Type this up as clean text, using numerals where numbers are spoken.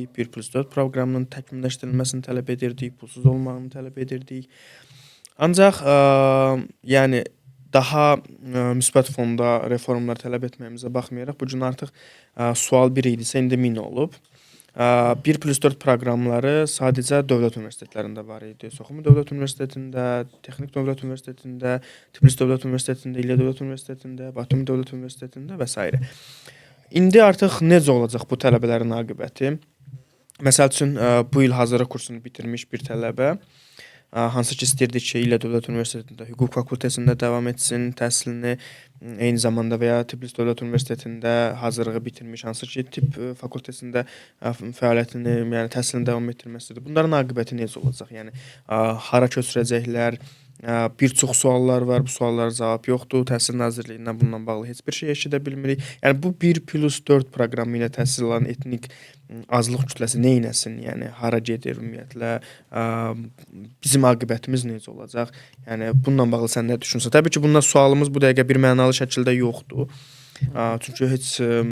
edirdik, 1+4 proqramının təkmilləşdirilməsini tələb edirdik, pulsuz olmağını tələb edirdik. Ancaq yəni daha müsbət fonda reformlar tələb etməyimizə baxmayaraq, bu gün artıq sual 1 idisə, indi 1000 olub. 1+4 proqramları sadəcə dövlət universitetlərində var idi. Soxum Dövlət Universitetində, Texnik Dövlət Universitetində, Tiflis Dövlət Universitetində, İlya Dövlət Universitetində, Batum Dövlət Universitetində və s. İndi artıq necə olacaq bu tələbələrin aqibəti? Məsəl üçün, bu il hazırlıq kursunu bitirmiş bir tələbə, hansı ki istəyirdi ki, İlya Dövlət Universitetində, Hüquq fakültəsində davam etsin təhsilini, eyni zamanda və ya Tiflis Dövlət Universitetində hazırlığı bitirmiş, hansı ki tibb fakültəsində fəaliyyətini, yəni təhsilini davam etdirməsidir. Bunların aqibəti necə olacaq? Yəni hara köçürəcəklər? Bir çox suallar var, bu suallara cavab yoxdur. Təhsil Nazirliyindən bununla bağlı heç bir şey eşidə bilmirik. Yəni bu 1+4 proqramı ilə təhsil alan etnik azlıq kütləsi neynəsin? Yəni hara gedir ümumiyyətlə? Bizim aqibətimiz necə olacaq? Yəni bununla bağlı sən nə düşünürsən? Təbii ki, bundan sualımız bu dəqiqə bir mənalı şəkildə yoxdur. Çünki heç